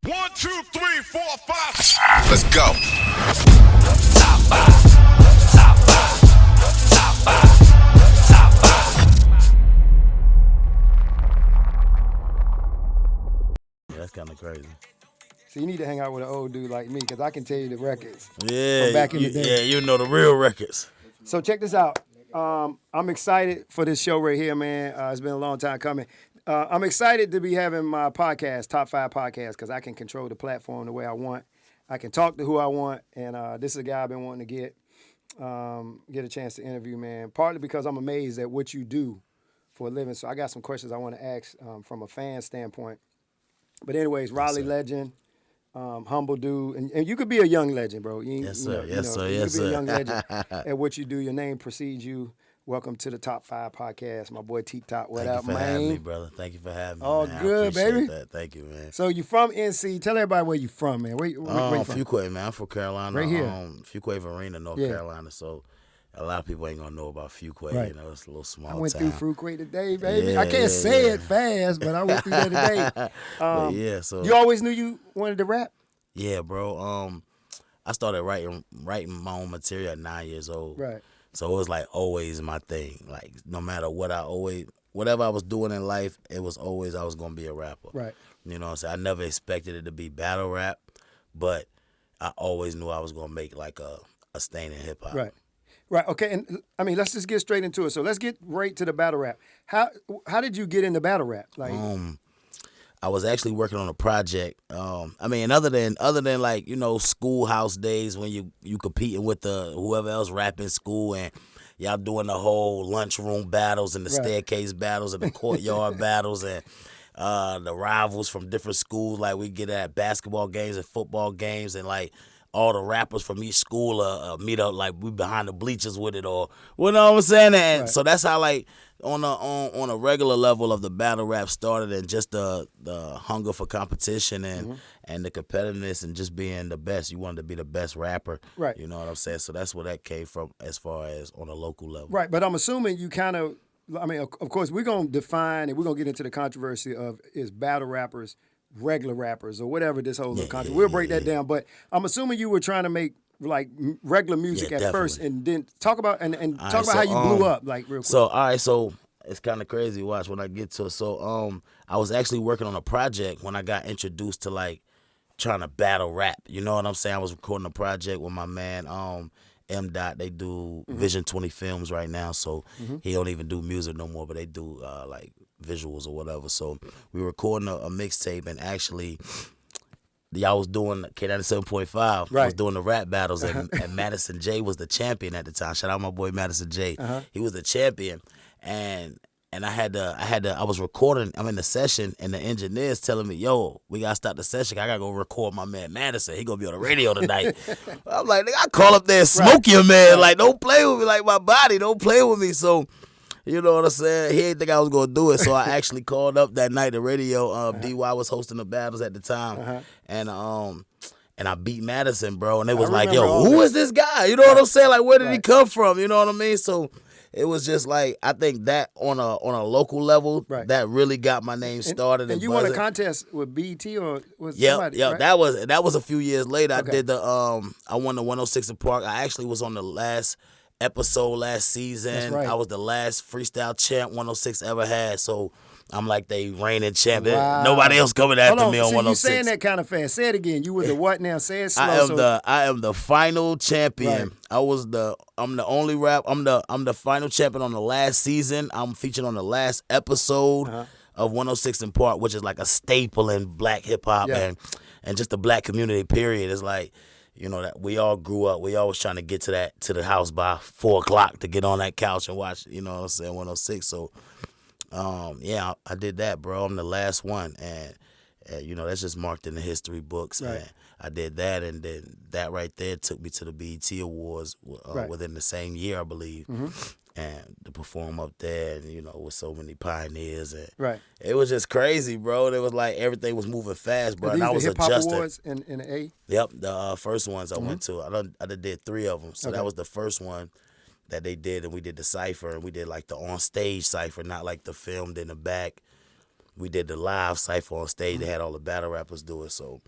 1, 2, 3, 4, 5. Let's go. Top 5. Top 5. Top 5. Top 5. Yeah, that's kind of crazy. So you need to hang out with an old dude like me because I can tell you the records. Yeah, from back in the day. Yeah, you know the real records. So check this out. I'm excited for this show right here, man. It's been a long time coming. I'm excited to be having my podcast, Top 5 Podcast, because I can control the platform the way I want. I can talk to who I want, and this is a guy I've been wanting to get a chance to interview, man. Partly because I'm amazed at what you do for a living. So I got some questions I want to ask from a fan standpoint. But anyways, Raleigh legend, humble dude, and you could be a young legend, bro. Yes, sir. You Yes, sir. You Yes, could be a sir. young legend at what you do. Your name precedes you. Welcome to the Top 5 Podcast. My boy T-Top, what up, Thank you for man? having me, brother. Thank you for having me. All man. good, I appreciate baby. That. Thank you, man. So you from NC. Tell everybody where you from, man. Where you from? Fuquay, man. I'm from Carolina. Right here. Fuquay Arena, North Carolina. So a lot of people ain't gonna know about Fuquay. Right. You know, it's a little small I went town. through Fuquay today, baby. Yeah, I can't say it fast, but I went through there today. But yeah, so You always knew you wanted to rap? yeah, bro. I started writing my own material at 9 years old. Right. So it was like always my thing. Like no matter whatever I was doing in life, it was always I was gonna be a rapper. Right. You know what I'm saying? I never expected it to be battle rap, but I always knew I was gonna make like a stain in hip hop. Right. Right. Okay. And I mean, let's just get straight into it. So let's get right to the battle rap. How did you get into battle rap? Like, I was actually working on a project. I mean, other than like, you know, schoolhouse days when you competing with whoever else rap in school and y'all doing the whole lunchroom battles and the staircase battles and the courtyard battles and the rivals from different schools. Like we get at basketball games and football games and like all the rappers from each school meet up, like we behind the bleachers with it, or you know what I'm saying. And so that's how like on a regular level of the battle rap started, and just the hunger for competition and the competitiveness and just being the best. You wanted to be the best rapper, Right. You know what I'm saying. So that's where that came from as far as on a local level. right. But I'm assuming you kind of, I mean, of course, we're going to define and we're going to get into the controversy of is battle rappers regular rappers or whatever this whole little controversy. We'll break that down. But I'm assuming you were trying to make like regular music at first, and then talk about and talk about how you blew up, like real quick. So all right, so it's kind of crazy. Watch when I get to it. So I was actually working on a project when I got introduced to like trying to battle rap. You know what I'm saying? I was recording a project with my man M. Dot. They do Vision 20 Films right now, so he don't even do music no more, but they do like visuals or whatever. So we were recording a mixtape, and actually y'all was doing K97.5. Right. I was doing the rap battles, and Madison J was the champion at the time. Shout out my boy Madison J. He was the champion, and I was recording. I'm in the session, and the engineer's telling me, "Yo, we gotta stop the session. I gotta go record my man Madison. He gonna be on the radio tonight." I'm like, "Nigga, I call up there and smoke your man. Like, don't play with me. Like my body, don't play with me." So. You know what I'm saying? He didn't think I was gonna do it, so I actually called up that night. The radio, DY was hosting the battles at the time, and I beat Madison, bro. And it was like, yo, who is this guy? You know what I'm saying? Like, where did he come from? You know what I mean? So it was just like, I think that on a local level, that really got my name started. And you won a contest with BET or was somebody? Yeah, right? that was a few years later. I did I won the 106 in Park. I actually was on the last episode last season. That's right. I was the last freestyle champ 106 ever had, so I'm like the reigning champ. Wow. Nobody else coming after me on 106. You saying that kind of fast. Say it again. You were the what now? Say it slow. I am the final champion. Right. I'm the only I'm the final champion on the last season. I'm featured on the last episode of 106 in Park, which is like a staple in black hip hop and just the black community, period. It's like, you know, that we all grew up. We always trying to get to the house by 4 o'clock to get on that couch and watch, you know what I'm saying, 106. So, I did that, bro. I'm the last one. And you know, that's just marked in the history books. Right. And I did that, and then that right there took me to the BET Awards within the same year, I believe. And to perform up there, and you know, with so many pioneers, and it was just crazy, bro. It was like everything was moving fast, bro. And I was the hip-hop adjusting. awards in the A? Yep, the first ones I went to. I did 3 of them, so that was the first one that they did, and we did the cipher, and we did like the on stage cipher, not like the filmed in the back. we did the live cypher on stage. They had all the battle rappers do it, so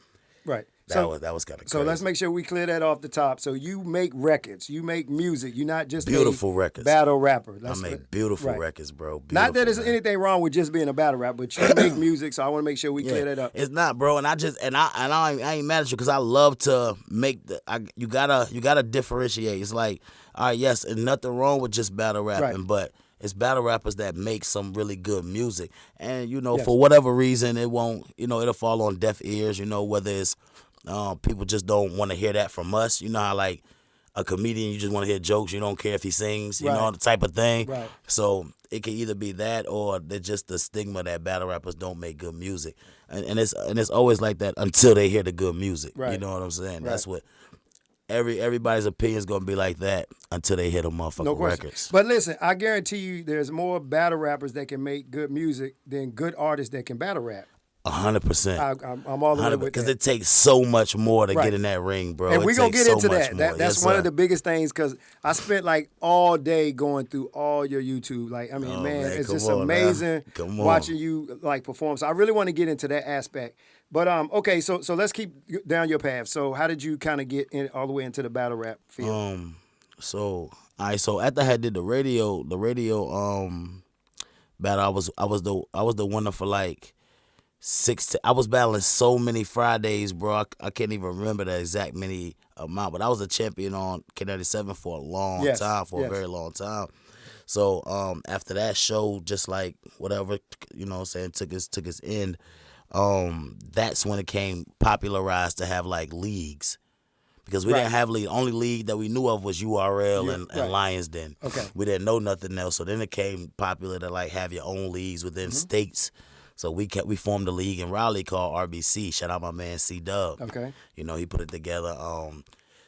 Right. that was kind of crazy. So let's make sure we clear that off the top. So you make records, you make music. You're not just beautiful a records. battle rapper. I make beautiful records, bro. Beautiful, not that there's anything wrong with just being a battle rapper, but you make music. So I want to make sure we clear that up. It's not, bro. And I ain't mad at you because I love to make you gotta differentiate. It's like, all right, yes, and nothing wrong with just battle rapping, but it's battle rappers that make some really good music. And, for whatever reason, it won't, it'll fall on deaf ears, whether it's people just don't want to hear that from us. You know how, like, a comedian, you just want to hear jokes. You don't care if he sings, you know, the type of thing. Right. So it can either be that or they're just the stigma that battle rappers don't make good music. And it's always like that until they hear the good music. Right. You know what I'm saying? Right. That's what... Everybody's opinion is gonna be like that until they hit a motherfucking records. But listen, I guarantee you, there's more battle rappers that can make good music than good artists that can battle rap. 100%. I'm all the way with that. Because it takes so much more to get in that ring, bro. And we're going to get into that. That's one of the biggest things because I spent like all day going through all your YouTube. Like, I mean, man, it's just amazing watching you like perform. So I really want to get into that aspect. But okay, so let's keep down your path. So how did you kind of get in all the way into the battle rap field? So after I did the radio battle, I was the winner for like 16. I was battling so many Fridays, bro. I can't even remember the exact many amount, but I was a champion on K97 for a long time, a very long time. So after that show, just like whatever, took its end. That's when it came popularized to have like leagues. Because we didn't have league. The only league that we knew of was URL and Lions Den. Okay. We didn't know nothing else. So then it came popular to like have your own leagues within states. So we formed a league in Raleigh called RBC. Shout out my man C Dub. Okay. He put it together.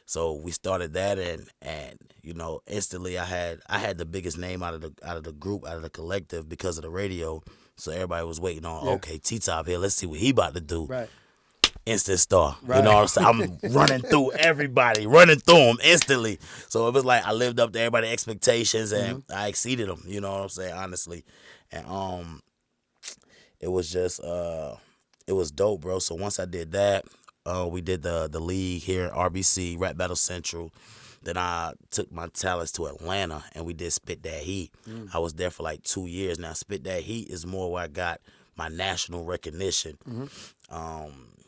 So we started that and instantly I had the biggest name out of the group, out of the collective because of the radio. So everybody was waiting on, okay, T-Top here, let's see what he about to do. Right. Instant star. Right. You know what I'm saying? I'm running through everybody, running through them instantly. So it was like I lived up to everybody's expectations and I exceeded them, you know what I'm saying, honestly. And it was just, it was dope, bro. So once I did that, we did the league here at RBC, Rap Battle Central. Then I took my talents to Atlanta, and we did Spit That Heat. I was there for like 2 years. Now, Spit That Heat is more where I got my national recognition.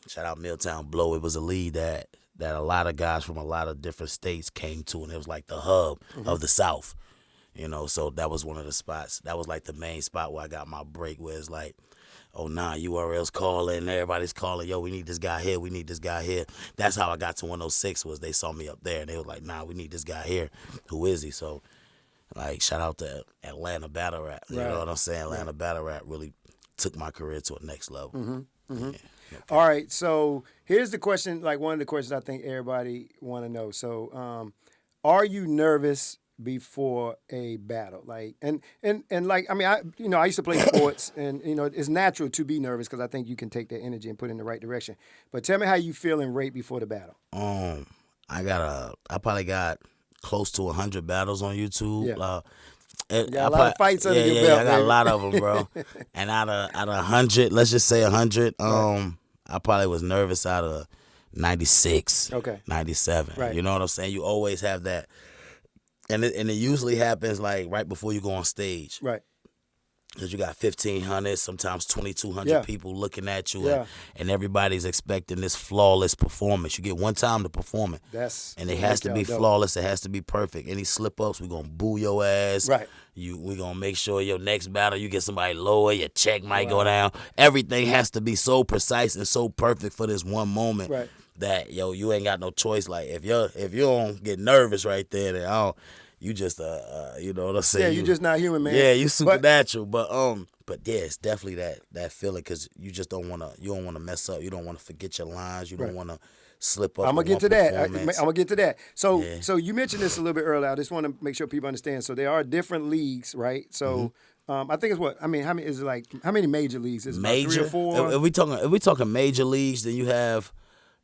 Shout out Milltown Blow. It was a league that a lot of guys from a lot of different states came to, and it was like the hub of the South. So that was one of the spots. That was like the main spot where I got my break, where it's like, oh, nah, URL's calling, everybody's calling, yo, we need this guy here, we need this guy here. That's how I got to 106 was they saw me up there, and they were like, nah, we need this guy here. Who is he? So, like, shout out to Atlanta Battle Rap. You know what I'm saying? Atlanta Battle Rap really took my career to a next level. Yeah. All right, so here's the question, like one of the questions I think everybody want to know. So, are you nervous before a battle? Like and like, I mean, I used to play sports and it's natural to be nervous because I think you can take that energy and put it in the right direction. But tell me how you feeling right before the battle. I probably got close to 100 battles on YouTube. You got a lot of fights under your belt. I got a lot of them, bro. And out of 100, let's just say 100, I probably was nervous out of 96, 97. Right. You know what I'm saying? You always have that. And it usually happens like right before you go on stage. Right. Because you got 1,500, sometimes 2,200 people looking at you, and everybody's expecting this flawless performance. You get one time to perform it. And it has to be flawless. It has to be perfect. Any slip-ups, we're going to boo your ass. Right. We're going to make sure your next battle, you get somebody lower, your check might go down. Everything has to be so precise and so perfect for this one moment. Right. That you ain't got no choice. Like if you don't get nervous right there, then you just you know what I'm saying. Yeah, you just not human, man. Yeah, you supernatural. But yeah, it's definitely that feeling because you just don't wanna mess up. You don't wanna forget your lines. You don't wanna slip up. I'm gonna get to that. I'm gonna get to that. So you mentioned this a little bit earlier. I just want to make sure people understand. So there are different leagues, right? So. I think it's what I mean. How many is it like? How many major leagues is it? Major, about 3 or 4? If we talking major leagues, then you have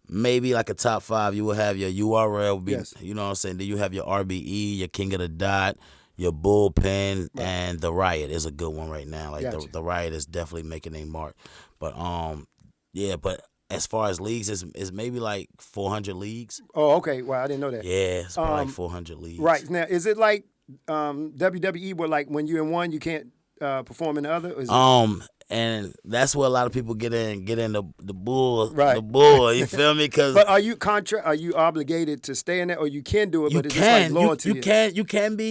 maybe like a top 5. You will have your URL, you know what I'm saying. Then you have your RBE, your King of the Dot, your bullpen, and the Riot is a good one right now. Like Gotcha. the Riot is definitely making a mark. But yeah, but as far as leagues, it's maybe like 400 leagues. Oh, okay. Well, I didn't know that. Yeah, it's probably like 400 leagues. Right. Now, is it like WWE where like when you're in one, you can't perform in the other? Or is it... And that's where a lot of people get in the bull, Right. the bull. You feel me? Because But are you obligated to stay in there, or you can do it? you But it's can, just like loyalty.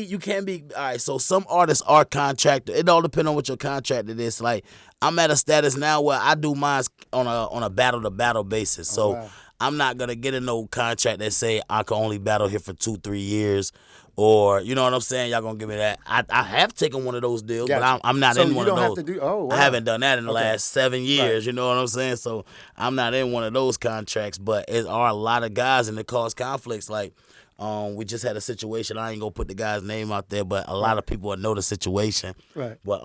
you can be. All right, so some artists are contracted. It all depends on what your contracted is. Like I'm at a status now where I do mine on a battle to battle basis. So wow. I'm not gonna get in no contract that say I can only battle here for 2-3 years. Or, you know what I'm saying? Y'all gonna give me that. I have taken one of those deals, Gotcha. but I'm not So in one you of don't those. have to do. Oh, wow. I haven't done that in the Okay. last 7 years. Right. You know what I'm saying? So I'm not in one of those contracts. But it are a lot of guys, and it cause conflicts. Like we just had a situation. I ain't gonna put the guy's name out there, but a lot of people know the situation. Right. But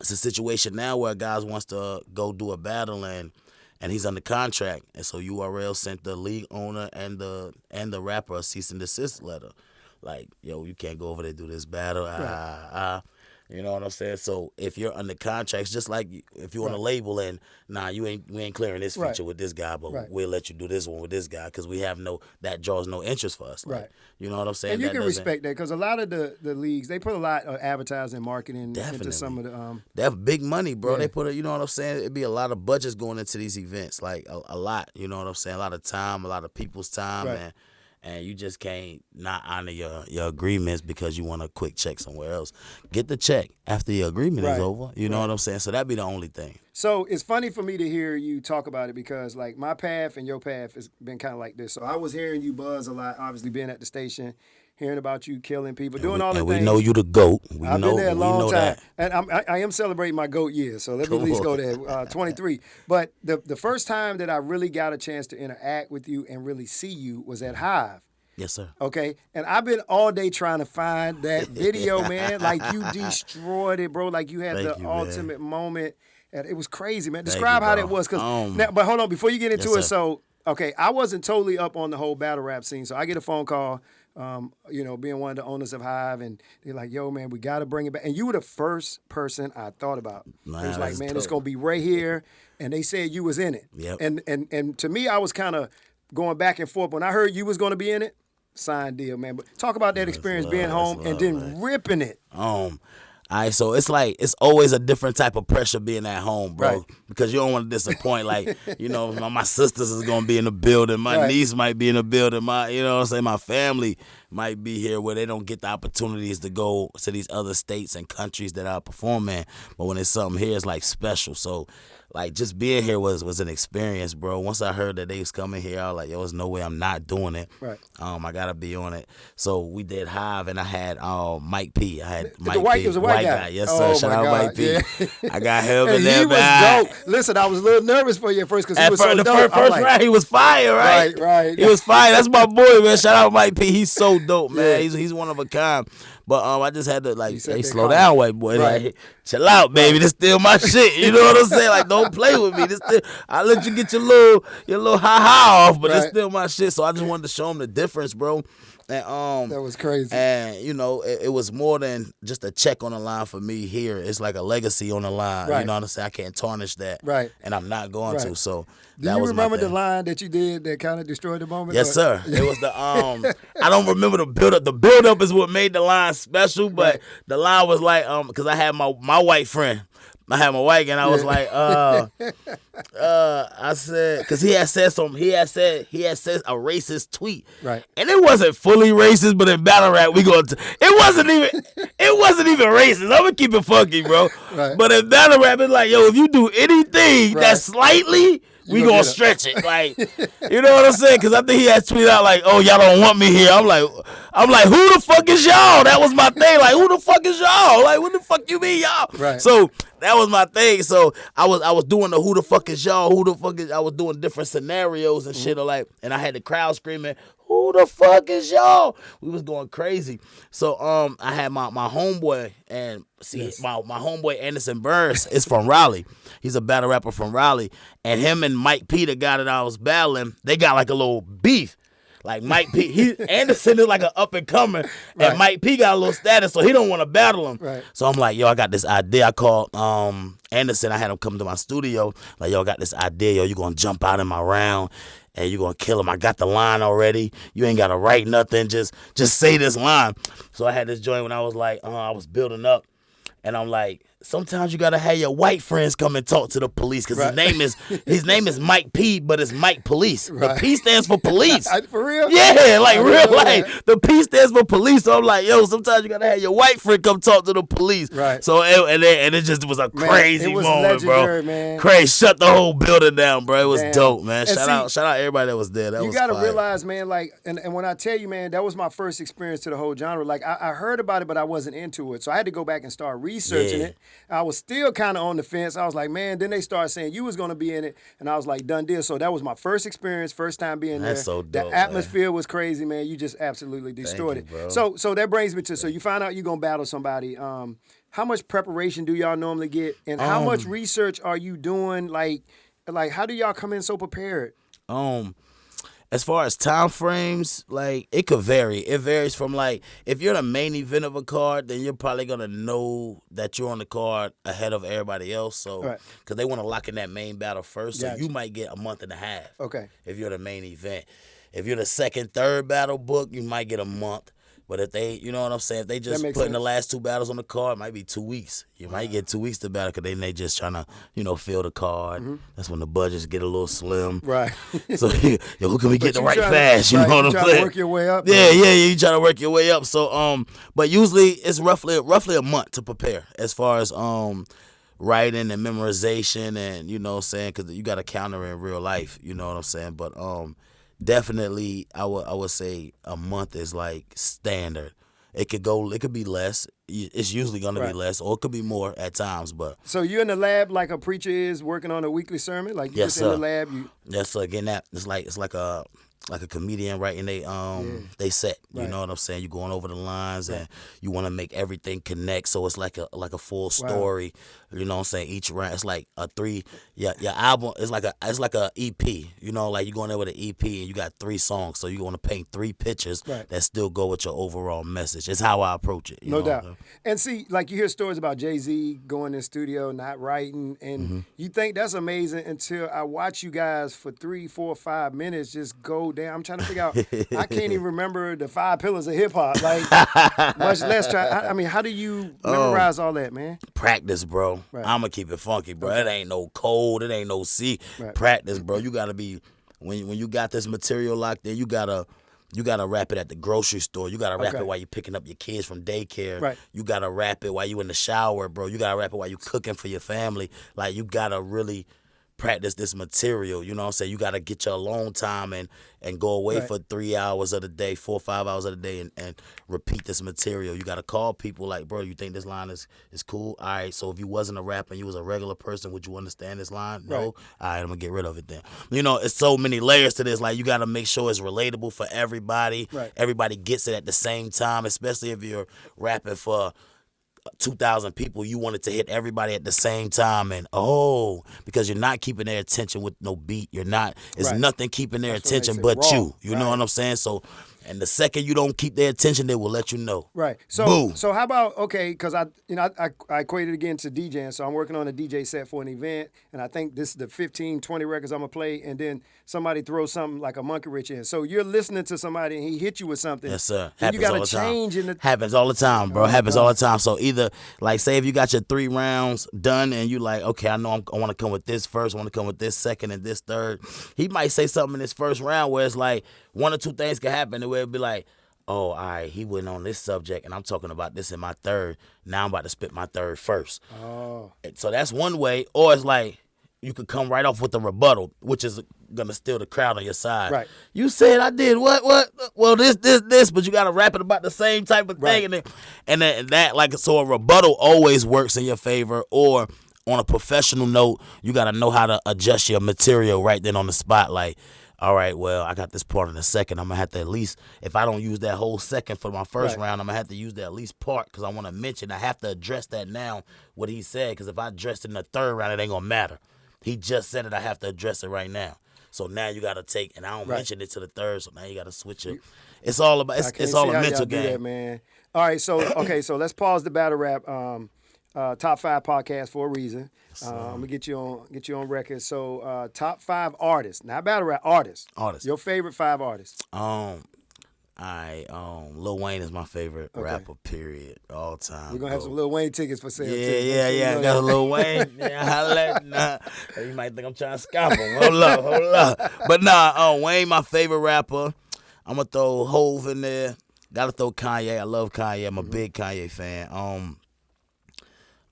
it's a situation now where guys wants to go do a battle and he's under contract, and so URL sent the league owner and the rapper a cease and desist letter. Like, yo, you can't go over there and do this battle. You know what I'm saying? So if you're under contracts, just like if you're on a label and we ain't clearing this feature Right. with this guy, but Right. we'll let you do this one with this guy because we have that draws no interest for us. Like, Right. You know what I'm saying? And you That can doesn't- respect that because a lot of the leagues, they put a lot of advertising and marketing Definitely. into some of the They have big money, bro. Yeah. They put you know what I'm saying? It'd be a lot of budgets going into these events, like a lot. You know what I'm saying? A lot of time, a lot of people's time, Right. and you just can't not honor your agreements because you want a quick check somewhere else. Get the check after your agreement Right. is over. You know what I'm saying? So that'd be the only thing. So it's funny for me to hear you talk about it because like my path and your path has been kind of like this. So I was hearing you buzz a lot, obviously being at the station, hearing about you killing people, doing all the And things. we know you the GOAT. I've been there a long time, that. and I am celebrating my GOAT year, so let me at least go there, 23. But the first time that I really got a chance to interact with you and really see you was at Hive. Yes, sir. Okay, and I've been all day trying to find that video, man. Like you destroyed it, bro. Like you had Thank the you, man. ultimate moment, and it was crazy, man. Thank Describe you, how bro. that was, but hold on, before you get into Yes, it, sir. so okay, I wasn't totally up on the whole battle rap scene, so I get a phone call. Being one of the owners of Hive, and they're like, "Yo, man, we got to bring it back." And you were the first person I thought about. It was like, that's man, it's dope. gonna be right here, and they said you was in it. Yep. And to me, I was kind of going back and forth when I heard you was gonna be in it. Signed deal, man. But talk about that experience being home and then ripping it. All right, so it's always a different type of pressure being at home, bro, Right. because you don't want to disappoint. Like, my sisters is gonna be in the building, my Right. niece might be in the building, my family might be here where they don't get the opportunities to go to these other states and countries that I perform in. But when it's something here, it's like special. So, like, just being here was an experience, bro. Once I heard that they was coming here, I was like, yo, there's no way I'm not doing it. Right. I gotta be on it. So we did Hive, and I had Mike P. I had The Mike white- P. it was a white guy. Yes, sir. Oh, Shout my out God. Mike P. Yeah. I got him And in there, he was man. dope. Listen, I was a little nervous for you at first because he was so The dope. first round, he was fire, right? Right. He was fire. That's my boy, man. Shout out Mike P. He's so dope, man. Yeah. He's one of a kind. But I just had to like, said hey, that slow comment. down, white boy. Right. Like, chill out, baby. This still my shit. You know what I'm saying? Like, don't play with me. I let you get your little ha off, but it's Right. still my shit. So I just wanted to show him the difference, bro. And That was crazy. And it was more than just a check on the line for me here. It's like a legacy on the line. Right. You know what I'm saying? I can't tarnish that. Right. And I'm not going Right. to. So Do that you was remember my the thing. line that you did that kind of destroyed the moment? Yes, Or- sir. It was the I don't remember the build up. The build up is what made the line special, but Right. the line was like because I had my white friend. I had my white, and I was like, I said, because he had said a racist tweet, Right. And it wasn't fully racist, but in battle rap, it wasn't even racist. I'm gonna keep it funky, bro. Right. But in battle rap, it's like, yo, if you do anything Right. that's slightly, we gonna gonna get it. stretch it, like, you know what I'm saying? Because I think he had tweeted out like, "Oh, y'all don't want me here." I'm like, who the fuck is y'all? That was my thing. Like, who the fuck is y'all? Like, what the fuck you mean, y'all? Right. So that was my thing. So I was doing the who the fuck is y'all? Who the fuck is? I was doing different scenarios and shit, like, and I had the crowd screaming, "Who the fuck is y'all?" We was going crazy. So I had my homeboy and my homeboy Anderson Burns is from Raleigh. He's a battle rapper from Raleigh, and him and Mike P, the guy that I was battling, they got like a little beef. Like Mike P, Anderson is like an up and coming, and Mike P got a little status, so he don't want to battle him. Right. So I'm like, yo, I got this idea. I called Anderson. I had him come to my studio. Like, yo, I got this idea. Yo, you gonna jump out in my round, and you gonna kill him. I got the line already. You ain't gotta write nothing. Just say this line. So I had this joint when I was like, I was building up, and I'm like, sometimes you gotta have your white friends come and talk to the police because his name is Mike P, but it's Mike Police. The P stands for police. For real? Yeah, like real life. The P stands for police. So I'm like, yo, sometimes you gotta have your white friend come talk to the police. Right. So and it just was a crazy it was moment, bro. Man. Crazy, shut the whole building down, bro. It was dope, man. And Shout out everybody that was there. That was gotta fire. realize, man, like, and when I tell you, man, that was my first experience to the whole genre. Like, I heard about it, but I wasn't into it, so I had to go back and start researching it. I was still kind of on the fence. I was like, man, then they started saying you was going to be in it, and I was like, done deal. So that was my first experience, first time being there. That's so dope, the atmosphere was crazy, man. You just absolutely destroyed it. Bro. So that brings me to, so you find out you're going to battle somebody. How much preparation do y'all normally get, and how much research are you doing? Like how do y'all come in so prepared? As far as time frames, like, it could vary. It varies from, like, if you're the main event of a card, then you're probably going to know that you're on the card ahead of everybody else. So, because they want to lock in that main battle first. So you might get a month and a half. Okay. If you're the main event. If you're the second, third battle book, you might get a month. But if they, you know what I'm saying, if they just putting the last 2 battles on the card, it might be 2 weeks. You might get 2 weeks to battle because they just trying to, fill the card. That's when the budgets get a little slim. Right. So, yo, who can we get the right fast? You know what I'm saying? You trying to work your way up. Yeah, you trying to work your way up. So, but usually it's roughly a month to prepare as far as writing and memorization and, you know what I'm saying, because you got to counter in real life. You know what I'm saying? But, definitely, I would say a month is like standard. It could be less. It's usually gonna be less, or it could be more at times. But so you're in the lab like a preacher is working on a weekly sermon, like you just in the lab. Yes, sir. Again, it's like a comedian writing they set. You know what I'm saying? You're going over the lines and you want to make everything connect. So it's like a full story. You know what I'm saying? Each round, it's like a 3. Your album is like a EP. You know, like you're going there with an EP and you got 3 songs. So you're going to paint 3 pictures that still go with your overall message. It's how I approach it. No doubt. And see, like you hear stories about Jay-Z going in the studio, not writing, and you think that's amazing until I watch you guys for 3, 4, 5 minutes just go down. I'm trying to figure out. I can't even remember the 5 pillars of hip hop. Like, much less try. I mean, how do you memorize all that, man? Practice, bro. Right. I'm gonna keep it funky, bro. It ain't no code. It ain't no C. Practice, bro. You gotta be when you got this material locked in. You gotta rap it at the grocery store. You gotta rap it while you picking up your kids from daycare. Right. You gotta rap it while you in the shower, bro. You gotta rap it while you cooking for your family. Like, you gotta really practice this material. You know what I'm saying? You gotta get your alone time and go away for 3 hours of the day, 4 or 5 hours of the day, and repeat this material. You gotta call people like, bro, you think this line is cool? All right, so if you wasn't a rapper and you was a regular person, would you understand this line? No? All right, I'm gonna get rid of it then. You know, it's so many layers to this. Like, you gotta make sure it's relatable for everybody. Everybody gets it at the same time, especially if you're rapping for 2,000 people. You want it to hit everybody at the same time, and because you're not keeping their attention with no beat. You're not. It's nothing keeping their attention but raw. You know what I'm saying? So, and the second you don't keep their attention, they will let you know. Right. So, boom. So how about because I equated again to DJing. So I'm working on a DJ set for an event, and I think this is the 15, 20 records I'm gonna play, and then somebody throws something like a Monkey Rich in. So you're listening to somebody and he hit you with something. Yes, sir. Happens all the time. Happens all the time, bro. Happens all the time. So either, like, say if you got your 3 rounds done and you like, okay, I know I want to come with this first, I want to come with this second and this third. He might say something in this first round where it's like 1 or 2 things can happen where it'll be like, oh, all right, he went on this subject and I'm talking about this in my third. Now I'm about to spit my third first. Oh. So that's one way. Or it's like, you could come right off with a rebuttal, which is gonna steal the crowd on your side. Right. You said I did what? Well, this, but you gotta rap it about the same type of thing, and then that, like, so a rebuttal always works in your favor. Or on a professional note, you gotta know how to adjust your material right then on the spot. Like, all right, well, I got this part in the second. I'm gonna have to at least, if I don't use that whole second for my first round, I'm gonna have to use that at least part because I want to mention. I have to address that now, what he said, because if I address it in the third round, it ain't gonna matter. He just said it. I have to address it right now. So now you got to take, and I don't Right. mention it to the third, so now you got to switch it. It's all about, I can't it's all see a how mental y'all do game. that, man. All right, so so let's pause the battle rap. Top 5 podcast for a reason. I'm gonna get you on record. So top 5 artists, not battle rap artists. Artists. Your favorite 5 artists. Lil Wayne is my favorite rapper, period, all time. We're gonna have some Lil Wayne tickets for sale. too. Yeah. You I know got a that. Lil Wayne. Yeah, holla. Nah. You might think I'm trying to scalp him. Hold up. But nah, Wayne, my favorite rapper. I'm gonna throw Hove in there. Gotta throw Kanye. I love Kanye. I'm a big Kanye fan.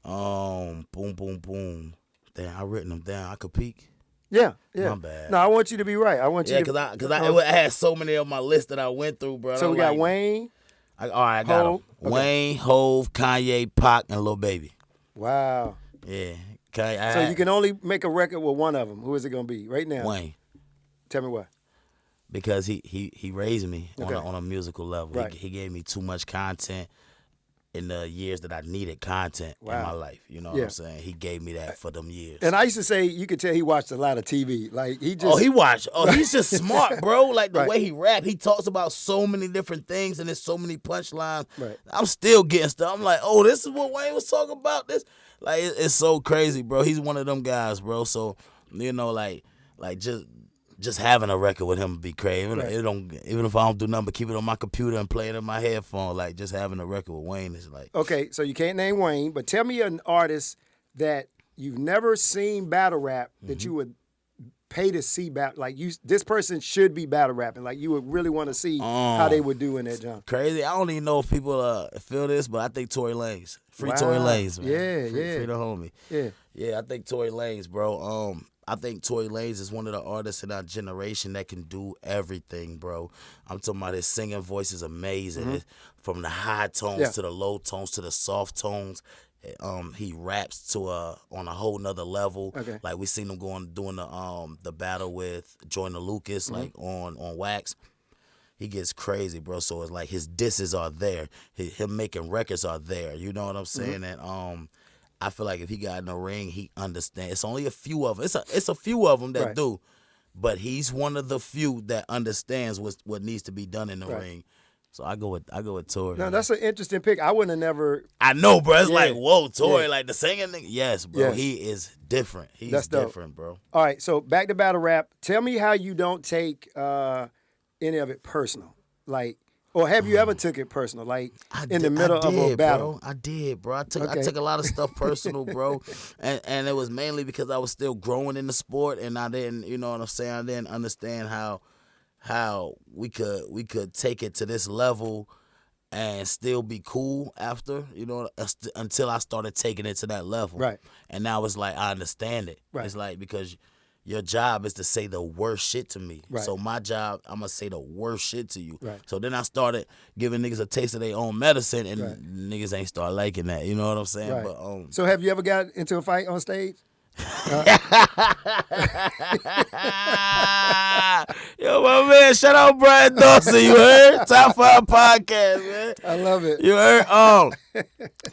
Boom. Damn, I written them down. I could peek. Yeah. My bad. No, I want you to be right. I want you Yeah, to. because I had so many on my list that I went through, bro. So we got Wayne. All right, I got Hove. them. Okay. Wayne, Hove, Kanye, Pac, and Lil Baby. Wow. Yeah. Kanye, So you can only make a record with one of them. Who is it gonna be right now? Wayne. Tell me what. Because he raised me Okay. on a musical level. Right. He gave me too much content in the years that I needed content in Wow. my life. You know what Yeah. I'm saying? He gave me that for them years. And I used to say you could tell he watched a lot of TV. Like he just. He's just smart, bro. Like the Right. way he rap, he talks about so many different things and there's so many punchlines. Right. I'm still getting stuff. I'm like, oh, this is what Wayne was talking about. This, like, it's so crazy, bro. He's one of them guys, bro. So, you know, like just having a record with him would be crazy. Right. Even if I don't do nothing but keep it on my computer and play it in my headphone, like just having a record with Wayne is like. Okay, so you can't name Wayne, but tell me an artist that you've never seen battle rap that you would pay to see battle. Like this person should be battle rapping. Like you would really want to see how they would do in that jump. Crazy. I don't even know if people feel this, but I think Tory Lanez. Free Wow. Tory Lanez, man. Yeah, Free the homie. Yeah. I think Tory Lanez, bro. I think Tory Lanez is one of the artists in our generation that can do everything, bro. I'm talking about his singing voice is amazing. From the high tones to the low tones to the soft tones. He raps on a whole nother level. Okay. Like we seen him doing the battle with Joyner Lucas, like on Wax. He gets crazy, bro. So it's like his disses are there. Him making records are there. You know what I'm saying? And I feel like if he got in the ring, he understands. It's only a few of them. It's a few of them that Right. do, but he's one of the few that understands what needs to be done in the Right. ring. So I go with Tory. No, man. that's an interesting pick. I wouldn't have never. I know, bro. It's Yeah. like, whoa, Tory, Yeah. like the singing nigga. Yes, bro. Yes. He is different. He's That's dope. different, bro. All right, so back to battle rap. Tell me how you don't take any of it personal. Like, or have you ever took it personal? Like in the middle of a battle. Bro. I did, bro. I Okay. took a lot of stuff personal, bro. And it was mainly because I was still growing in the sport and I didn't, you know what I'm saying? I didn't understand how we could take it to this level and still be cool after, you know, until I started taking it to that level. Right. And now it's like I understand it. Right. It's like because your job is to say the worst shit to me. Right. So my job, I'm going to say the worst shit to you. Right. So then I started giving niggas a taste of their own medicine and Right. niggas ain't start liking that. You know what I'm saying? Right. But So have you ever got into a fight on stage? Yo, my man, shout out BrianDawson, you heard? Top 5 podcast, man. I love it. You heard?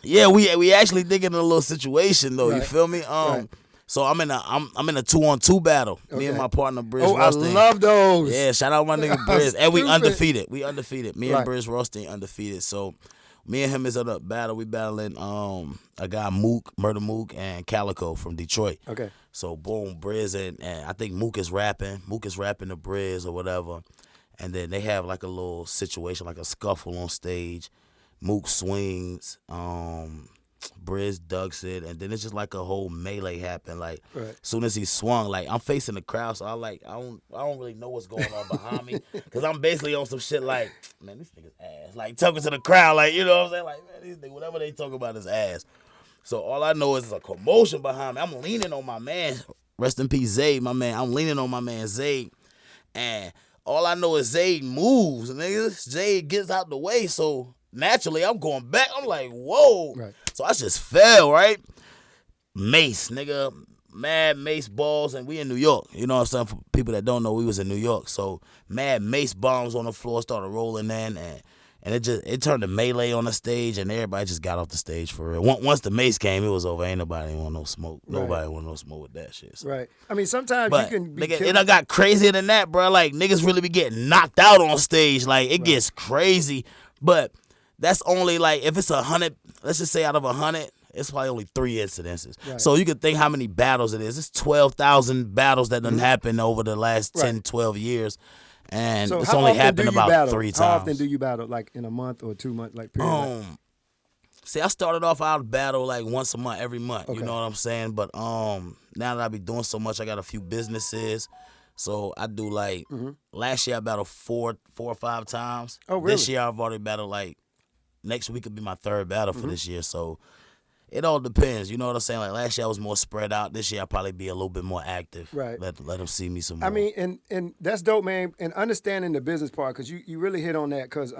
Yeah, we actually thinking of a little situation though. You Right. feel me? Right. So I'm in a 2-on-2 battle. Me and Okay. my partner Briz Oh, I Rothstein. love those. Yeah, shout out my nigga Briz. And we Stupid. undefeated. We undefeated. Me Right. and Briz Rothstein undefeated. So me and him is in a battle. We battling a guy Mook, Murder Mook, and Calico from Detroit. Okay. So boom, Briz and I think Mook is rapping. Mook is rapping to Briz or whatever. And then they have like a little situation, like a scuffle on stage. Mook swings, Briz ducks it, and then it's just like a whole melee happened. Like Right. soon as he swung, like I'm facing the crowd, so I don't really know what's going on behind me, cause I'm basically on some shit like, man, this nigga's ass, like talking to the crowd, like you know what I'm saying, like man, these niggas, whatever they talk about is ass. So all I know is there's a commotion behind me. I'm leaning on my man, rest in peace, Zayd, my man. I'm leaning on my man Zayd, and all I know is Zayd moves, nigga. Zayd gets out the way, so naturally I'm going back. I'm like, whoa. Right. So I just fell, right? Mace, nigga. Mad mace balls, and we in New York. You know what I'm saying? For people that don't know, we was in New York. So mad mace bombs on the floor started rolling in, and And it turned to melee on the stage, and everybody just got off the stage for real. Once the mace came, it was over. Ain't nobody want no smoke. Nobody want no smoke with that shit. So. Right. I mean, sometimes But you can be nigga, it done got crazier than that, bro. Like, niggas really be getting knocked out on stage. Like, it gets crazy. But that's only, like, if it's 100, let's just say out of 100, it's probably only 3 incidences. Right. So you can think how many battles it is. It's 12,000 battles that done happened over the last 10, 12 years. And So it's how only often happened do you about battle? 3 times. How often do you battle? Like in a month or 2 months? Like period? See, I started off out of battle like once a month, every month. Okay. You know what I'm saying? But now that I be doing so much, I got a few businesses. So I do like last year I battled 4 or 5 times. Oh, really? This year I've already battled like next week could be my 3rd battle for this year. So it all depends. You know what I'm saying? Like last year I was more spread out. This year I'll probably be a little bit more active. Right. Let them see me some more. I mean, and that's dope, man. And understanding the business part, because you really hit on that. Because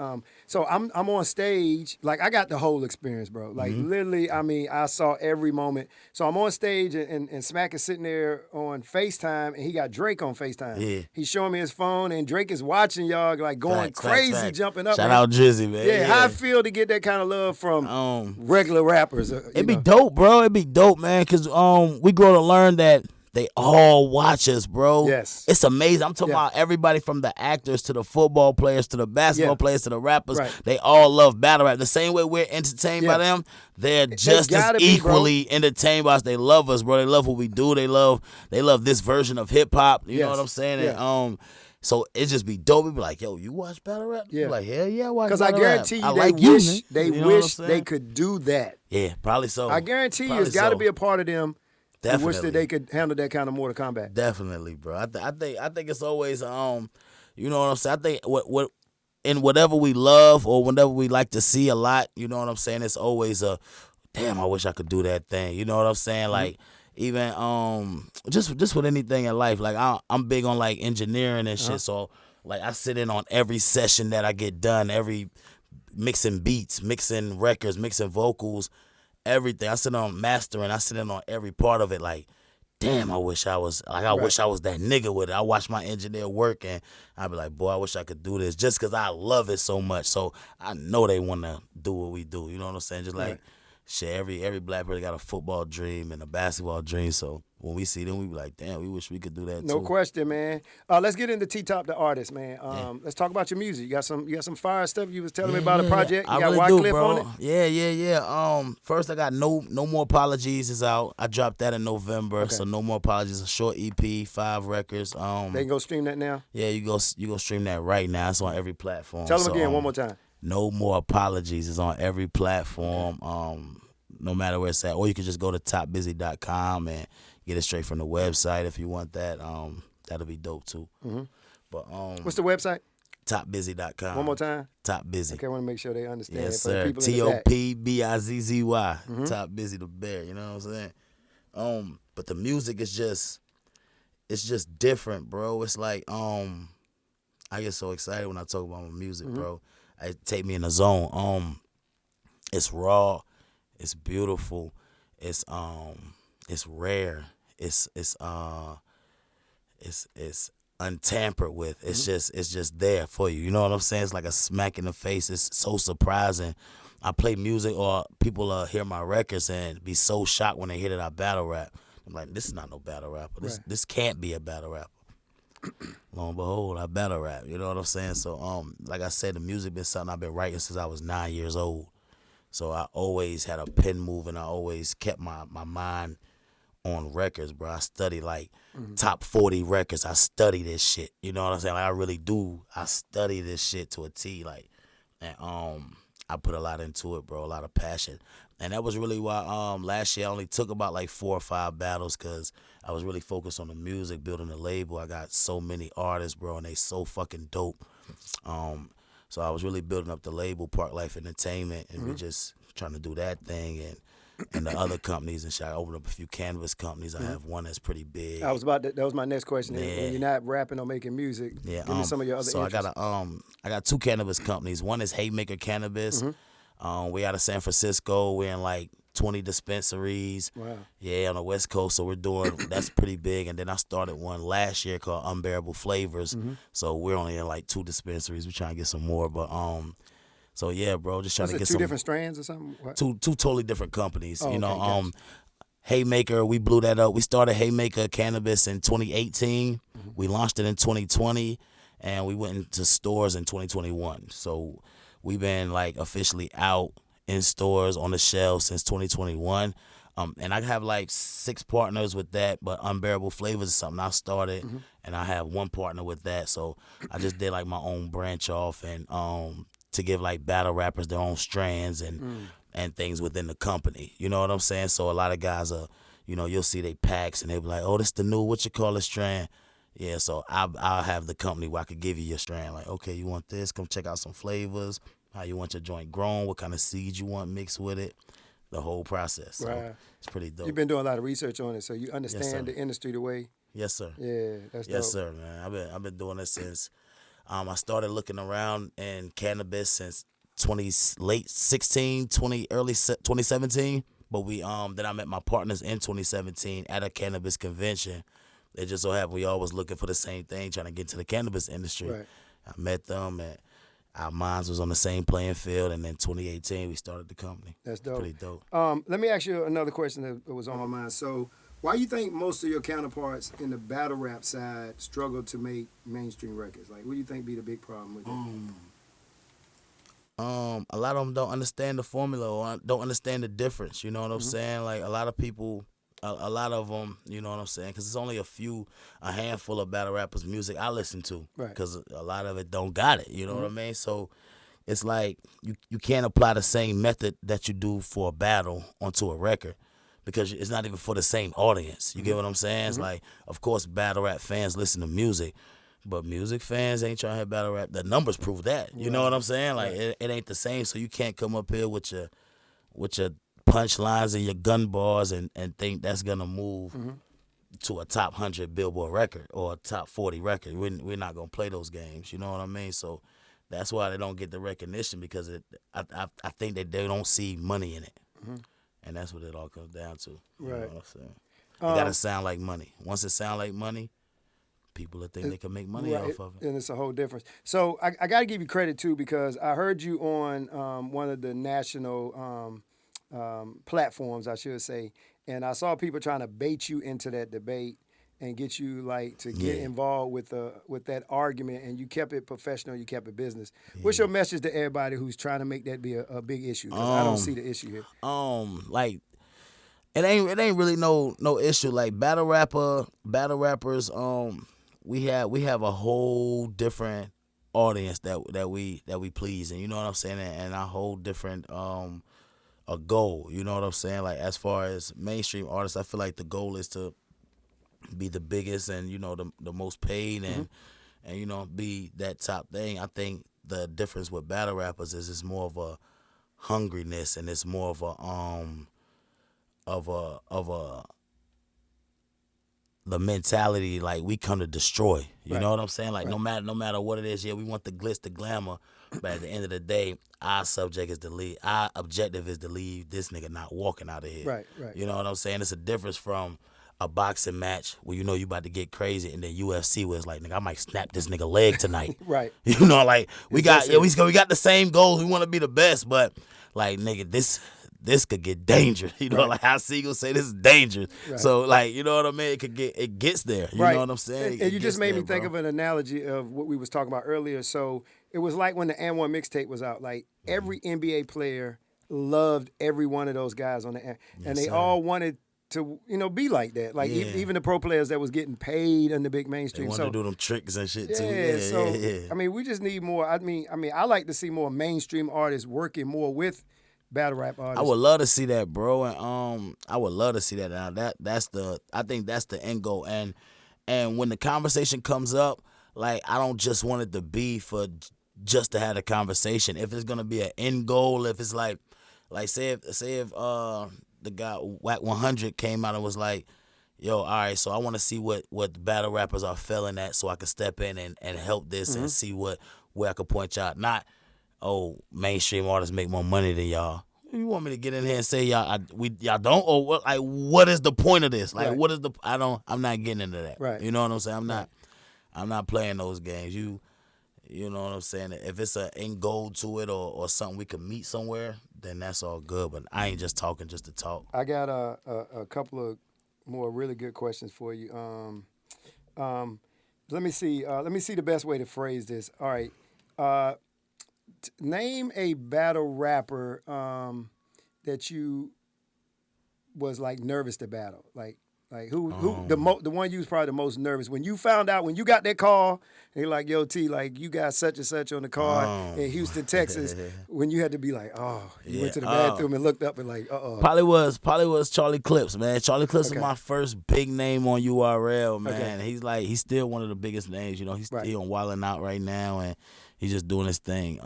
so I'm on stage, like I got the whole experience, bro. Like literally, I mean, I saw every moment. So I'm on stage, and Smack is sitting there on FaceTime, and he got Drake on FaceTime. Yeah. He's showing me his phone, and Drake is watching y'all, like going Facts, crazy, facts. jumping up. Shout man. out Drizzy, man. Yeah, how I feel to get that kind of love from regular rappers. It'd be dope, bro. It'd be dope, man, because we grow to learn that they all watch us, bro. Yes. It's amazing. I'm talking about everybody from the actors to the football players to the basketball players to the rappers. Right. They all love battle rap. The same way we're entertained by them, they're just as gotta be, equally entertained by us. They love us, bro. They love what we do. They love this version of hip hop. You know what I'm saying? Yeah. And, so it just be dope. It'd be like, yo, you watch battle rap? Yeah. Be like, hell yeah, I watch Because I battle rap. guarantee you, I they like wish you, they you know wish what I'm they saying? could do that. Yeah, probably so. I guarantee you, Probably it's got to so. be a part of them. Definitely. Who wish that they could handle that kind of Mortal Kombat. Definitely, bro. I think it's always you know what I'm saying. I think what in whatever we love or whatever we like to see a lot, you know what I'm saying. It's always a damn. I wish I could do that thing. You know what I'm saying? Like even just with anything in life. Like I'm big on like engineering and shit. So like I sit in on every session that I get done, every mixing beats, mixing records, mixing vocals, everything. I sit on mastering. I sit in on every part of it. Like, damn, I wish I was wish I was that nigga with it. I watch my engineer work and I be like, boy, I wish I could do this just because I love it so much. So I know they want to do what we do. You know what I'm saying? Just like shit, every black person got a football dream and a basketball dream. So when we see them, we be like, damn, we wish we could do that too. No question, man. Let's get into T-Top the artist, man. Let's talk about your music. You got some fire stuff. You was telling me about a project. You I got really Wycliffe do, bro. on it? Yeah. First I got No More Apologies is out. I dropped that in November. So No More Apologies, a short EP, 5 records. They can go stream that now? Yeah, you go stream that right now. It's on every platform. Tell them again one more time. No More Apologies is on every platform. No matter where it's at. Or you can just go to topbusy.com and get it straight from the website if you want that. That'll be dope too. But What's the website? Topbusy.com. One more time. Top Busy. Okay, I want to make sure they understand. Yes, For the sir. people in the back. TOPBIZZY. Top Busy the Bear. You know what I'm saying? But the music is just different, bro. It's like I get so excited when I talk about my music, bro. It take me in the zone. It's raw. It's beautiful. It's rare. It's untampered with. It's just there for you. You know what I'm saying? It's like a smack in the face. It's so surprising. I play music or people hear my records and be so shocked when they hear that I battle rap. I'm like, this is not no battle rapper. This can't be a battle rapper. Lo and behold, I battle rap. You know what I'm saying? So like I said, the music been something I've been writing since I was 9 years old. So I always had a pen moving. I always kept my mind on records, bro. I study like top 40 records. I study this shit. You know what I'm saying? Like I really do. I study this shit to a T. Like, and I put a lot into it, bro. A lot of passion. And that was really why last year I only took about like 4 or 5 battles because I was really focused on the music, building the label. I got so many artists, bro, and they so fucking dope. So I was really building up the label, Park Life Entertainment, and we just trying to do that thing and the other companies and shit. I opened up a few cannabis companies. I have one that's pretty big. That was my next question. Yeah. When you're not rapping or making music, give me some of your other so interests. I got 2 cannabis companies. One is Haymaker Cannabis. We out of San Francisco. We're in like 20 dispensaries. Wow. Yeah, on the West Coast. So we're doing that's pretty big. And then I started one last year called Unbearable Flavors. So we're only in like 2 dispensaries. We're trying to get some more, but So yeah, bro, just trying to Was it get two some different strands or something? What? two totally different companies. Oh, You know, okay, gotcha. Haymaker, we blew that up. We started Haymaker Cannabis in 2018. Mm-hmm. We launched it in 2020, and we went into stores in 2021. So we've been like officially out in stores on the shelves since 2021. And I have like 6 partners with that, but Unbearable Flavors is something I started, Mm-hmm. and I have 1 partner with that. So I just did like my own branch off, and to give like battle rappers their own strands and things within the company. You know what I'm saying? So a lot of guys are, you know, you'll see they packs and they be like, oh, this the new what you call it strand. Yeah, so I'll have the company where I could give you your strand. Like, okay, you want this? Come check out some flavors. How you want your joint grown? What kind of seeds you want mixed with it? The whole process. So Right. it's pretty dope. You've been doing a lot of research on it, so you understand sir. the industry the way. Yes, sir. Yeah, that's dope. Yes, sir, man. I've been doing this since I started looking around in cannabis since late 16, 20, early 2017. But we then I met my partners in 2017 at a cannabis convention. It just so happened we always looking for the same thing, trying to get into the cannabis industry. Right. I met them, and our minds was on the same playing field. And then 2018 we started the company. That's dope. Pretty dope. Let me ask you another question that was on my mind. So, why you think most of your counterparts in the battle rap side struggle to make mainstream records? Like, what do you think be the big problem with it? A lot of them don't understand the formula or don't understand the difference. You know what I'm Mm-hmm. saying? Like a lot of people, a lot of them, you know what I'm saying? Because it's only a handful of battle rappers' music I listen to. Right. Because a lot of it don't got it. You know what I mean? So it's like you can't apply the same method that you do for a battle onto a record. Because it's not even for the same audience. You get what I'm saying? It's like, of course, battle rap fans listen to music, but music fans ain't trying to have battle rap. The numbers prove that. You know what I'm saying? Like it ain't the same. So you can't come up here with your punchlines and your gun bars and think that's gonna move to a top 100 Billboard record or a top 40 record. We're not gonna play those games. You know what I mean? So that's why they don't get the recognition because I think that they don't see money in it. And that's what it all comes down to. You know Right. what I'm saying? It gotta sound like money. Once it sound like money, people will think they can make money off of it. And it's a whole difference. So I got to give you credit too because I heard you on one of the national platforms, I should say, and I saw people trying to bait you into that debate and get you like to get involved with that argument, and you kept it professional, you kept it business. What's your message to everybody who's trying to make that be a big issue? Because I don't see the issue here. Like it ain't really no issue. Like battle rappers, we have a whole different audience that we please, and you know what I'm saying, and a whole different a goal. You know what I'm saying? Like as far as mainstream artists, I feel like the goal is to be the biggest and you know the most paid and you know be that top thing. I think the difference with battle rappers is it's more of a hungriness and it's more of a the mentality like we come to destroy. You know what I'm saying? Like no matter what it is, we want the glitz, the glamour, but at the end of the day, our subject is to leave. Our objective is to leave this nigga not walking out of here. Right. You know what I'm saying? It's a difference from a boxing match where you know you about to get crazy, and then UFC where it's like, nigga, I might snap this nigga leg tonight. Right. You know, like we got the same goals. We want to be the best, but like nigga, this could get dangerous. You know, like how Siegel say this is dangerous. Right. So like, you know what I mean? It gets there. You know what I'm saying? And you just made me think of an analogy of what we was talking about earlier. So it was like when the And1 mixtape was out. Like every NBA player loved every one of those guys on the air, and they all wanted to, you know, be like that. Like even the pro players that was getting paid in the big mainstream. They want to do them tricks and shit too. Yeah. I mean, we just need more. I mean, I like to see more mainstream artists working more with battle rap artists. I would love to see that, bro, and I would love to see that. Now I think that's the end goal. And when the conversation comes up, like I don't just want it to be for just to have a conversation. If it's gonna be an end goal, if it's like say if the guy Wack 100 came out and was like, yo, all right, so I want to see what the battle rappers are failing at so I can step in and help this and see where I could point y'all. Not, mainstream artists make more money than y'all. You want me to get in here and say y'all don't? Or what, like what is the point of this? Like what is I'm not getting into that. Right. You know what I'm saying? I'm not playing those games. You know what I'm saying? If it's an end goal to it or something we could meet somewhere, then that's all good. But I ain't just talking just to talk. I got a couple of more really good questions for you. Let me see. Let me see the best way to phrase this. All right. Name a battle rapper that you was like nervous to battle. Like who the one you was probably the most nervous when you found out when you got that call and you're like, yo T, like you got such and such on the card in Houston, Texas, when you had to be like, you went to the bathroom and looked up and like, Probably was Charlie Clips, man. Charlie Clips was my first big name on URL, man. Okay. He's still one of the biggest names, you know. He's still on Wildin' Out right now and he's just doing his thing.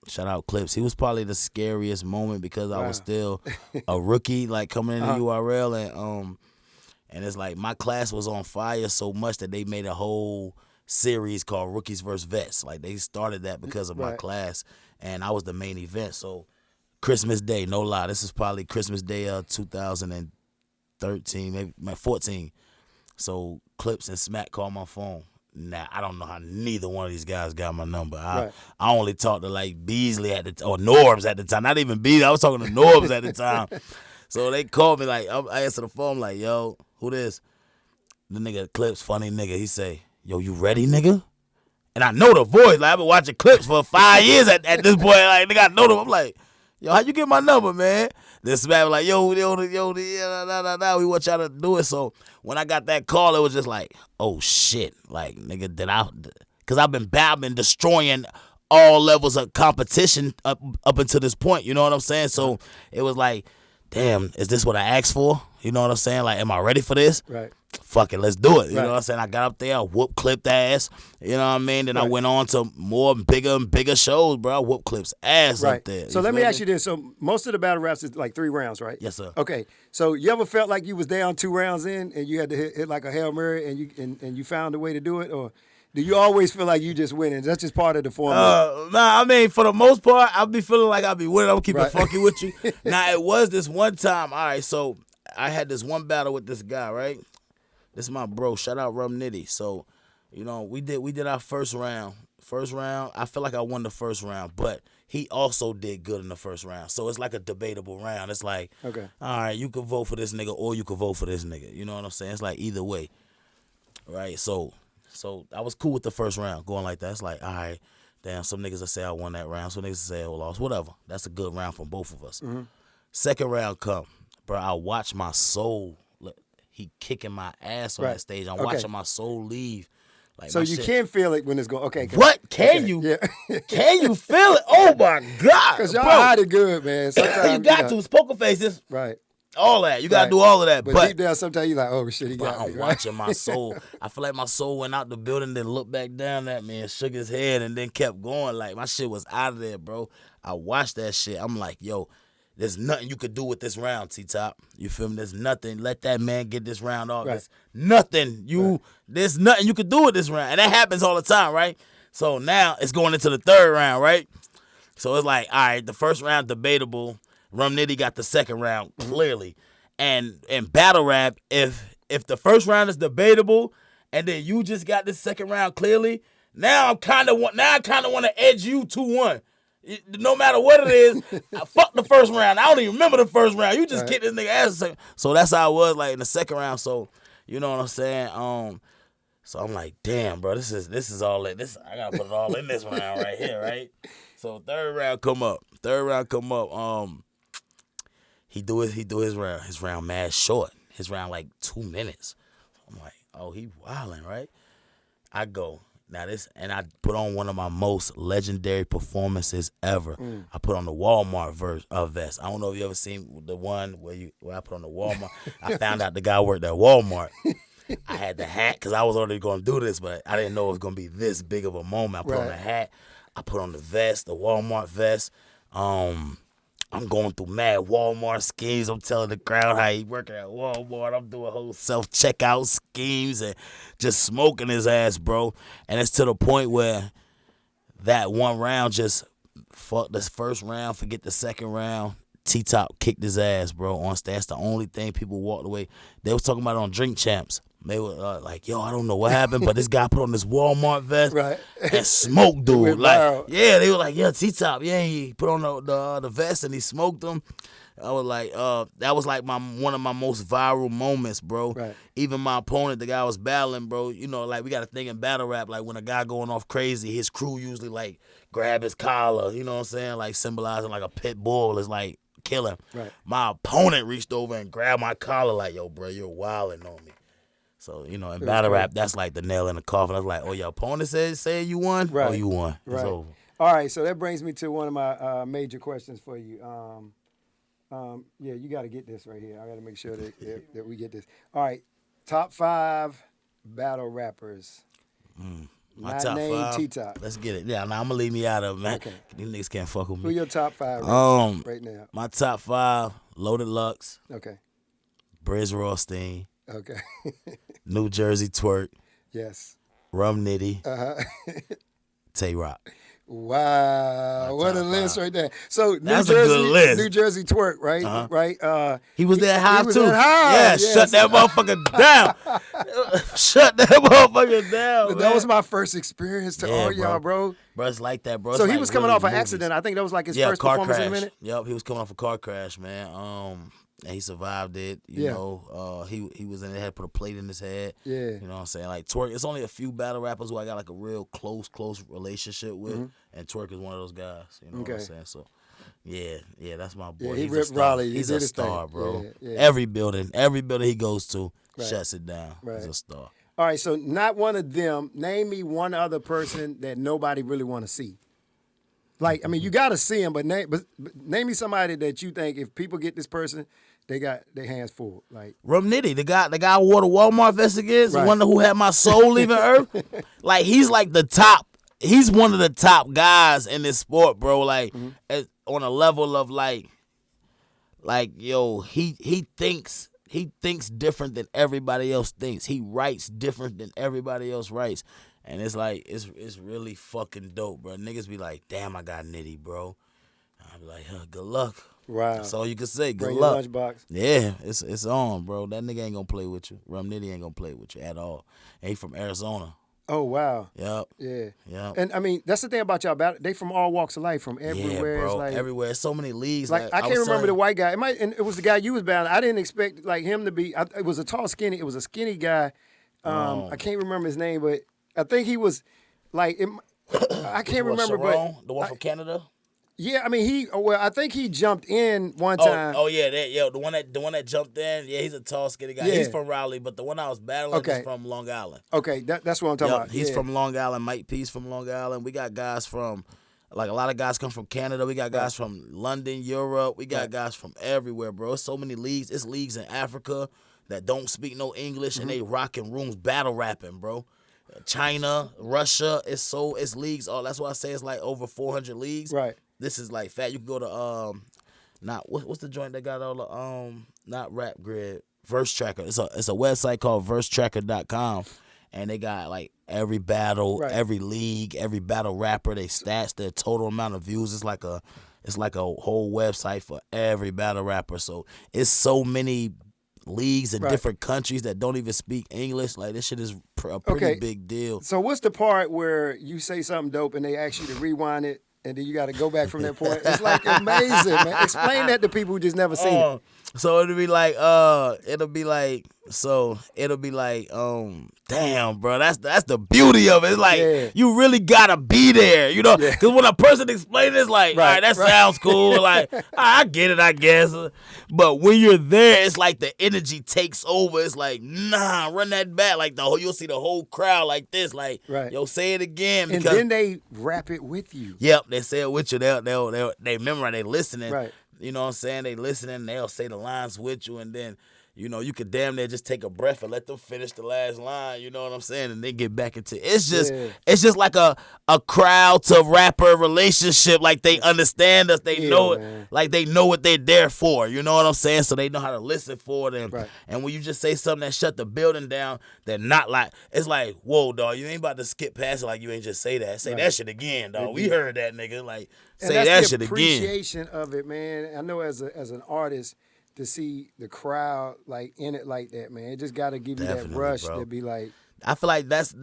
Shout out Clips. He was probably the scariest moment because I was still a rookie, like coming into URL and it's like my class was on fire so much that they made a whole series called Rookies vs. Vets. Like they started that because of my class, and I was the main event. So Christmas Day, no lie, this is probably Christmas Day of 2013, maybe 14. So Clips and Smack called my phone. Now, I don't know how neither one of these guys got my number. I only talked to like Beasley or Norbs at the time. Not even Beasley. I was talking to Norbs at the time. So they called me like, I answered the phone like, yo, who this? The nigga Clips, funny nigga. He say, yo, you ready, nigga? And I know the voice. Like, I've been watching Clips for 5 years at this point. Like, nigga, I know them. I'm like, yo, how you get my number, man? This man was like, yo, we want y'all to do it. So when I got that call, it was just like, oh, shit. Like, nigga, because I've been destroying all levels of competition up until this point. You know what I'm saying? So it was like, damn, is this what I asked for? You know what I'm saying? Like, am I ready for this? Right. Fuck it, let's do it. You know what I'm saying? I got up there, clipped ass. You know what I mean? Then I went on to more bigger and bigger shows, bro. I Clips ass up there. So let me ask you this. So most of the battle raps is like 3 rounds, right? Yes, sir. Okay. So you ever felt like you was down 2 rounds in and you had to hit like a Hail Mary and you found a way to do it? Or do you always feel like you just winning? That's just part of the formula. Nah, I mean, for the most part, I'll be feeling like I'll be winning. I'm keeping funky with you. Now, it was this one time. All right, so I had this one battle with this guy, right? This is my bro. Shout out Rum Nitty. So, you know, we did our first round. First round, I feel like I won the first round, but he also did good in the first round. So it's like a debatable round. It's like, all right, you can vote for this nigga or you can vote for this nigga. You know what I'm saying? It's like either way, right? So I was cool with the first round going like that. It's like, all right, damn, some niggas will say I won that round. Some niggas will say I lost. Whatever. That's a good round for both of us. Mm-hmm. Second round come. Bro, I watch my soul. He kicking my ass on that stage. I'm watching my soul leave. Like, so you can feel it when it's going. Okay. What? Can you? Yeah. Can you feel it? Oh, my God. Because y'all hide it good, man. Sometimes, you got to. It's poker faces. Right. All that. You got to do all of that. But deep down, sometimes you're like, oh, shit, he got me. I'm watching my soul. I feel like my soul went out the building, then looked back down at me and shook his head and then kept going. Like, my shit was out of there, bro. I watched that shit. I'm like, yo, there's nothing you could do with this round, T-Top. You feel me? There's nothing. Let that man get this round off. There's nothing. There's nothing you could do with this round. And that happens all the time, right? So now it's going into the third round, right? So it's like, all right, the first round debatable. Rum Nitty got the second round clearly. And in battle rap, if the first round is debatable and then you just got this second round clearly, now I kind of want to edge you 2-1. No matter what it is, fuck the first round. I don't even remember the first round. You just kicked this nigga ass. So that's how it was like in the second round. So you know what I'm saying? So I'm like, damn, bro, this is all that. I gotta put it all in this round right here, right? So third round come up. He do his round. His round mad short. His round like 2 minutes. I'm like, oh, he wilding, right? I go. Now this, and I put on one of my most legendary performances ever. I put on the Walmart vest. I don't know if you ever seen the one where I put on the Walmart. I found out the guy worked at Walmart. I had the hat because I was already going to do this, but I didn't know it was going to be this big of a moment. I put on the hat. I put on the vest, the Walmart vest. I'm going through mad Walmart schemes. I'm telling the crowd how he working at Walmart. I'm doing whole self-checkout schemes and just smoking his ass, bro. And it's to the point where that one round just fuck this first round, forget the second round. T-Top kicked his ass, bro, on stage. That's the only thing people walked away. They was talking about it on Drink Champs. They were like, yo, I don't know what happened, but this guy put on this Walmart vest Right. and smoked dude. went Like, viral. yeah, they were like, yeah, T-Top, yeah, he put on the vest and he smoked them. I was like, that was like one of my most viral moments, bro. Right. Even my opponent, the guy I was battling, bro, you know, like we got a thing in battle rap, like when a guy going off crazy, his crew usually like grab his collar, you know what I'm saying? Like symbolizing like a pit bull is like kill him. Right. My opponent reached over and grabbed my collar like, yo, bro, you're wilding on me. So, you know, in battle rap, that's like the nail in the coffin. I was like, oh, your opponent saying you won? Right. Oh, you won. It's Right. over. All right, so that brings me to one of my major questions for you. Yeah, you got to get this right here. I got to make sure that we get this. All right, top 5 battle rappers. My Not top named 5. T-Top. Let's get it. Yeah, now I'm going to leave me out of it, man. Okay. These niggas can't fuck with Who me. your top 5 right now? My top 5, Loaded Lux, Okay. Briz Rothstein, Okay. New Jersey Twerk, Yes. Rum Nitty, Uh-huh. Tay-Rock. Wow, what a top list 5. right there. So That's a good list. New Jersey Twerk, right? Uh-huh. Right. He was there high, was too. at Hive, Yeah, yes. shut that motherfucker down. Shut that motherfucker down, That man. was my first experience to Yeah, all y'all, bro. Bro, it's like that, bro. So It's he like was coming really off an movies. accident. I think that was like his Yeah, first car performance crash. in a minute. Yep, he was coming off a car crash, man. And he survived it. You Yeah. know, he was in it, had put a plate in his head. Yeah. You know what I'm saying? Like Twerk, it's only a few battle rappers who I got like a real close relationship with, and Twerk is one of those guys. You know what I'm Okay. saying? So, yeah, that's my boy. Yeah, he He's a ripped star. Raleigh. He He's did a his thing. star, bro. Yeah, yeah. Every building he goes to Right. shuts it down. Right. He's a star. All right, so not one of them. Name me one other person that nobody really want to see. Like, I mean, you got to see him, but name me somebody that you think if people get this person, they got their hands full. Like, Rum Nitty, the guy I wore the Walmart vest against, the Right. one who had my soul leaving Earth. Like, he's like the top. He's one of the top guys in this sport, bro. Like, on a level of like, yo, he thinks different than everybody else thinks. He writes different than everybody else writes. And it's like, it's really fucking dope, bro. Niggas be like, damn, I got Nitty, bro. I be like, good luck. wow. That's all you can say. Good Bring luck. your lunchbox. Yeah, it's on, bro. That nigga ain't gonna play with you. Rum Nitty ain't gonna play with you at all. And he from Arizona. Oh, wow. Yep. Yeah. Yep. And, I mean, that's the thing about y'all. They from all walks of life, from everywhere. Yeah, bro. It's like, Everywhere. So many leagues. Like I can't was remember the telling- white guy. And it was the guy you was battling. I didn't expect like him to be. It was a tall, skinny. It was a skinny guy. I can't remember his name, but I think he was like. I can't What, remember, Sharon, but the one from Canada. yeah, I mean I think he jumped in one time. Oh yeah, the one that jumped in. Yeah, he's a tall, skinny guy. Yeah. He's from Raleigh, but the one I was battling Okay. is from Long Island. Okay, that's what I'm talking Yep, about. he's Yeah. from Long Island. Mike Peace from Long Island. We got guys from, like a lot of guys come from Canada. We got guys from London, Europe. We got guys from everywhere, bro. It's so many leagues. It's leagues in Africa that don't speak no English and they rocking rooms battle rapping, bro. China, Russia, it's leagues. Oh, that's why I say it's like over 400 leagues. Right. This is like fat. You can go to what's the joint that got all the not Rap Grid, Verse Tracker. It's a website called versetracker.com. And they got like every battle, Right. every league, every battle rapper, they stats, their total amount of views. It's like a whole website for every battle rapper. So it's so many leagues in Right. different countries that don't even speak English. Like this shit is a pretty Okay. big deal. So what's the part where you say something dope and they ask you to rewind it and then you got to go back from that point? It's like amazing, man. Explain that to people who just never seen it. So it'll be like, damn, bro, that's the beauty of it. It's like Yeah. you really gotta be there, you know? Because when a person explains it, it's like, all right, that sounds cool. Like, all right, I get it, I guess. But when you're there, it's like the energy takes over. It's like, nah, run that back. Like you'll see the whole crowd like this, like, Right. yo, say it again. And Because, then they rap it with you. yep, they say it with you. They memorize, they listening. Right. You know what I'm saying? They listening, they'll say the lines with you, and then, you know, you could damn near just take a breath and let them finish the last line, you know what I'm saying? And they get back into it's just like a crowd to rapper relationship. Like they understand us, they know it, man. like they know what they're there for, you know what I'm saying? So they know how to listen for them. Right. And when you just say something that shut the building down, they're not like, it's like, whoa, dog, you ain't about to skip past it like you ain't just say that. Say that shit again, dog. We heard that, nigga. Like, And say that's that the shit again. appreciation of it, man. I know as an artist, to see the crowd like in it like that, man. It just got to give you Definitely, that rush bro. to be like, I feel like that's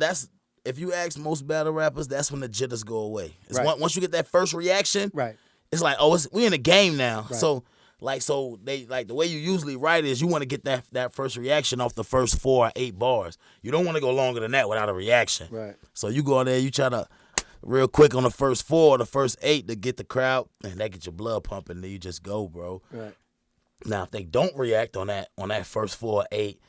if you ask most battle rappers, that's when the jitters go away. It's Right. once you get that first reaction, right, it's like, oh, we in a game now. Right. So they like the way you usually write is you want to get that first reaction off the first 4 or 8 bars. You don't want to go longer than that without a reaction. right. So you go out there, you try to real quick on the first 4 or the first 8 to get the crowd, and that get your blood pumping. Then you just go, bro. Right. Now if they don't react on that first 4 or 8.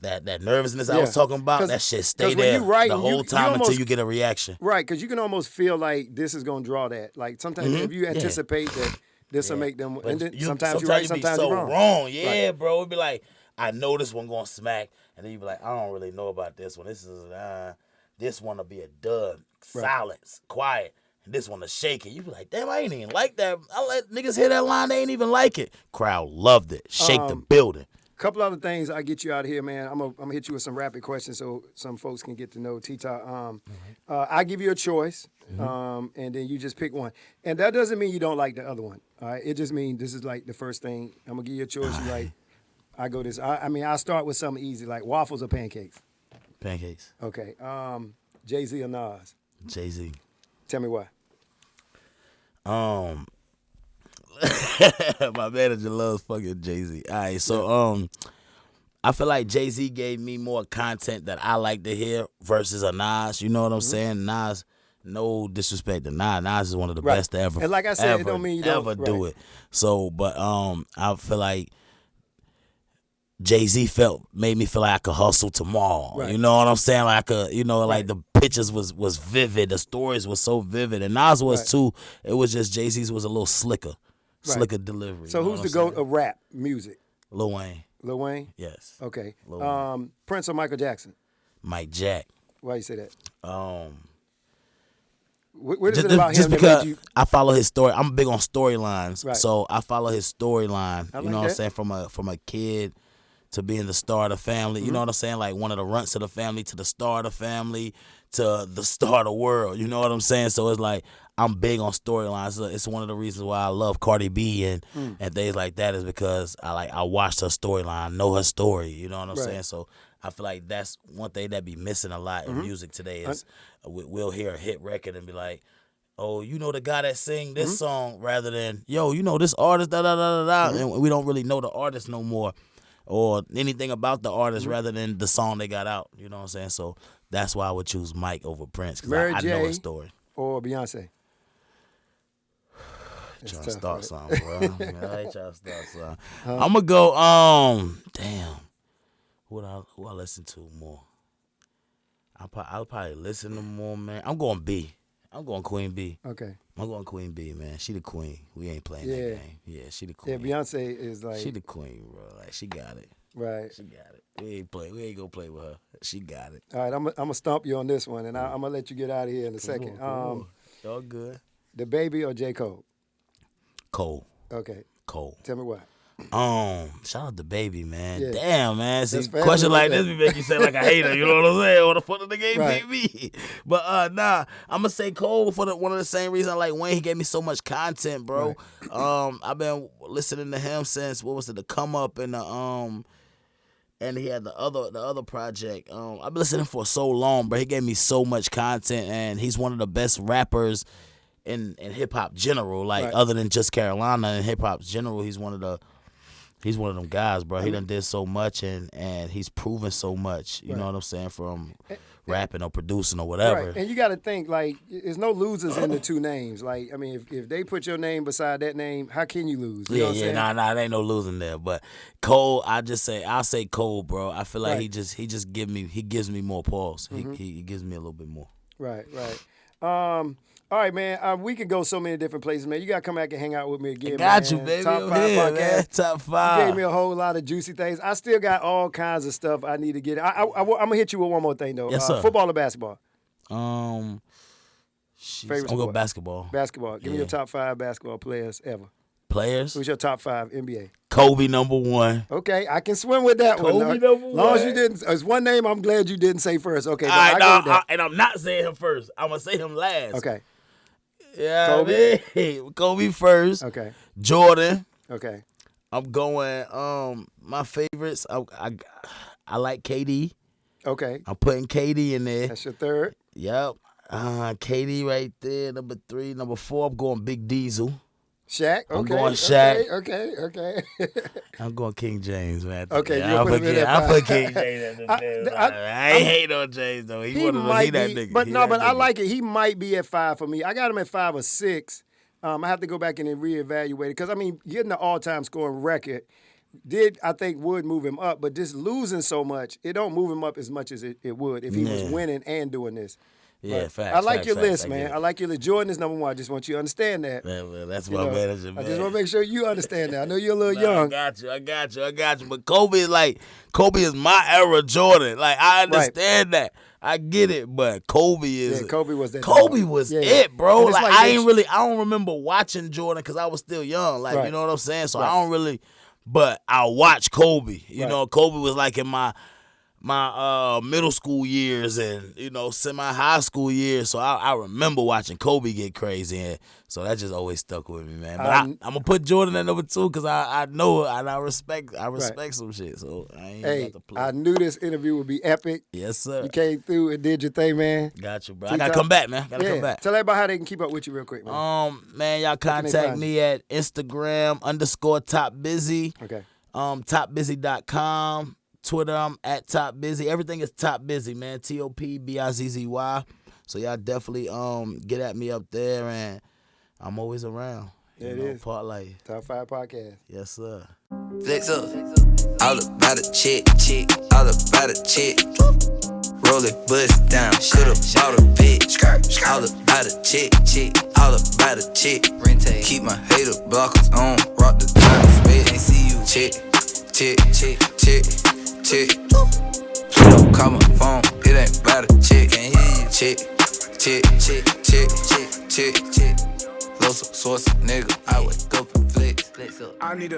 That nervousness I Yeah. was talking about, 'Cause- that shit 'cause stay when there you write, the whole you time until almost- you get a reaction. Right, because you can almost feel like this is gonna draw that. Like sometimes if you anticipate that this will make them, But and then you- sometimes you're right, you sometimes be so you're wrong. Yeah, bro. It'd be like, I know this one gonna smack, and then you be like, I don't really know about this one. This one will be a dud, silence, quiet. And this one will shake it. You be like, damn, I ain't even like that. I let niggas hear that line, they ain't even like it. Crowd loved it. Shake the building. Couple other things I get you out of here, man. I'm gonna hit you with some rapid questions so some folks can get to know T-Top. I give you a choice, and then you just pick one. And that doesn't mean you don't like the other one. All right, it just means this is like the first thing. I'm gonna give you a choice. You like, I go this. I mean, I'll start with something easy like waffles or pancakes. Pancakes. Okay. Jay-Z or Nas? Jay-Z. Tell me why. My manager loves fucking Jay-Z. All right, so I feel like Jay-Z gave me more content that I like to hear versus a Nas. You know what I'm saying? Nas, no disrespect to Nas. Nas is one of the best to ever. And like I said, it ever, don't mean you don't- ever do it. So, but I feel like Jay-Z made me feel like I could hustle tomorrow. Right. You know what I'm saying? Like like the pictures was vivid, the stories was so vivid, and Nas was too. It was just Jay-Z's was a little slicker delivery. So you know who's what the I'm GOAT saying? of rap music? Lil Wayne. Lil Wayne? Yes. Okay. Lil Wayne. Prince or Michael Jackson? Mike Jack. Why you say that? Um, What is just, it about just him that because made you? I follow his story. I'm big on storylines, Right. so I follow his storyline. I You like know what I'm that. saying? From a kid to being the star of the family. You know what I'm saying? Like one of the runts of the family to the star of the family to the star of the world. You know what I'm saying? So it's like I'm big on storylines. It's one of the reasons why I love Cardi B and things like that is because I watched her storyline, know her story. You know what I'm Right. saying? So I feel like that's one thing that be missing a lot in music today is we'll hear a hit record and be like, oh, you know the guy that sing this song rather than, yo, you know this artist, da-da-da-da-da. And we don't really know the artist no more or anything about the artist rather than the song they got out. You know what I'm saying? So that's why I would choose Mike over Prince because Mary I know J. his story. Or Beyonce? Trying to tough, start right? something, bro. I ain't trying to start something. I'm going to go, damn. Who I listen to more? I'll probably listen to more, man. I'm going B. I'm going Queen B. Okay. I'm going Queen B, man. She the queen. We ain't playing Yeah. that game. Yeah, she the Yeah, queen. Beyonce is like She the queen, bro. Like she got it. right. She got it. We ain't gonna play with her. She got it. All right, I'm gonna stomp you on this one, and I'm gonna let you get out of here in a second. Y'all good. The Baby or J. Cole? Cole. Okay. Cole. Tell me why. Shout out to Baby, man. Yeah. Damn, man. See, That's family question right like this there. be make you sound like a hater. You know what I'm saying? What the fuck did the game Right. beat me? But nah, I'm gonna say Cole for one of the same reasons I like Wayne. He gave me so much content, bro. I've been listening to him since the Come Up and and he had the other project. I've been listening for so long, but he gave me so much content, and he's one of the best rappers in hip hop general. Like Right. other than just Carolina and hip hop general, he's one of them guys, bro. He done did so much and he's proven so much. You know what I'm saying? From rapping or producing or whatever. Right. And you got to think like there's no losers in the two names. Like I mean, if they put your name beside that name, how can you lose? You know what I'm saying? Nah, there ain't no losing there. But Cole, I'll say Cole, bro. I feel like Right. he gives me more pause. He gives me a little bit more. Right. All right, man. We could go so many different places, man. You got to come back and hang out with me again, Got you, man. baby. Top I'm 5 here, podcast. man. Top You 5. gave me a whole lot of juicy things. I still got all kinds of stuff I need to get. I'm gonna hit you with one more thing though. Yes, sir. Football or basketball? I'm Favorite gonna go sport? basketball. Basketball. Give me Yeah. your top 5 basketball players ever. Players. Who's your top 5 NBA? Kobe #1. Okay, I can swim with that one. Kobe As number long as one. you didn't, it's one name I'm glad you didn't say first. Okay, but All right, I go with that. and I'm not saying him first. I'm gonna say him last. Okay, Yeah, Kobe? man. Kobe first. okay, Jordan. okay. I'm going. My favorites. I like KD. Okay. I'm putting KD in there. That's your third. Yep. KD right there. Number 3. Number 4. I'm going Big Diesel. Shaq. Okay. I'm going Shaq. Okay. I'm going King James, man. Okay, yeah, I put King James at the I ain't hate on James though. He that nigga. But I like it. He might be at 5 for me. I got him at 5 or 6. I have to go back in and reevaluate it because getting the all-time scoring record I think would move him up, but just losing so much, it don't move him up as much as it would if he was winning and doing this. Yeah, facts. I like your list, facts, man. I like your list. Jordan is number 1. I just want you to understand that. Man, that's my manager, man. I just want to make sure you understand that. I know you're a little young. I got you. But Kobe is my era Jordan. Like, I understand that. I get it, but Kobe is. Yeah, Kobe was that. Kobe was it, bro. Like I don't remember watching Jordan because I was still young. Like, you know what I'm saying? So I don't really, but I watch Kobe. You know, Kobe was like in my middle school years and, semi-high school years. So I remember watching Kobe get crazy. And so that just always stuck with me, man. But I'm going to put Jordan at number 2 because I know it and I respect some shit. So I ain't got to play. I knew this interview would be epic. Yes, sir. You came through and did your thing, man. Got you, bro. I got to come back, man. Got to come back. Tell everybody how they can keep up with you real quick, man. Man, y'all contact me at Instagram _TopBusy. Okay. TopBusy.com. Twitter, I'm at Top Busy. Everything is Top Busy, man. TOPBIZZY. So y'all definitely get at me up there, and I'm always around. There it is. Part life. Top 5 Podcast. Yes, sir. Flex up. All about a chick. All about a chick. Roll it, bust down. Coulda bought a bitch. All about a chick. All about a chick. Keep my hater blockers on. Rock the time spit. Ain't see you. Chick. Please don't call my phone, it ain't about a chick. Can't hear you. Chick. Low source nigga, I wake up and flex. I need a